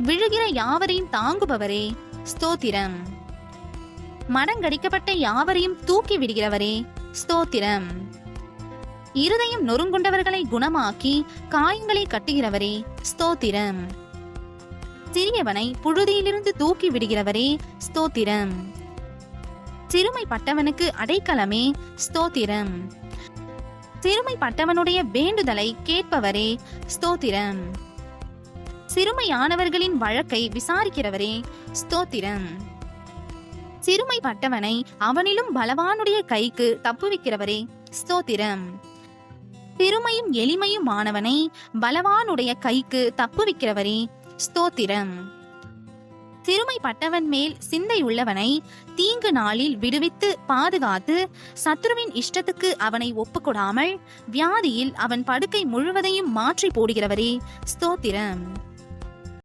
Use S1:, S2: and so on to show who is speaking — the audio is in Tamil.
S1: விழுகிற யாவரையும் தாங்குபவரே ஸ்தோத்திரம். மடங்கடிக்கப்பட்ட யாவரையும் தூக்கி விடுகிறவரே ஸ்தோத்திரம். இருதயம் நொறுங்குண்டவர்களை குணமாக்கி காயங்களை கட்டுகிறவரே ஸ்தோத்திரம். சிறியவனை புழுதியிலிருந்து தூக்கி விடுகிறவரே ஸ்தோத்திரம். சிறுமைப்பட்டவனுக்கு அடைக்கலமே ஸ்தோத்திரம். சிறுமைப்பட்டவனுடைய வேண்டுதலை கேட்பவரே ஸ்தோத்திரம். சிறுமையானவர்களின் வழக்கை விசாரிக்கிறவரே ஸ்தோத்திரம். சிறுமைப்பட்டவனை அவனிலும் பலவானுடைய கைக்கு தப்புவிக்கிறவரே ஸ்தோத்திரம். சிறுமையும் எளிமையும் ஆனவனை பலவானுடைய கைக்கு தப்புவிக்கிறவரே ஸ்தோத்திரம். சிறுமைப்பட்டவன் மேல் சிந்தை உள்ளவனை தீங்கு நாளில் விடுவித்து பாதுகாத்து சத்துருவின் இஷ்டத்துக்கு அவனை ஒப்புக்கொடாமல் வியாதியில் அவன் படுக்கை முழுவதையும் மாற்றி போடுகிறவரே ஸ்தோத்திரம்.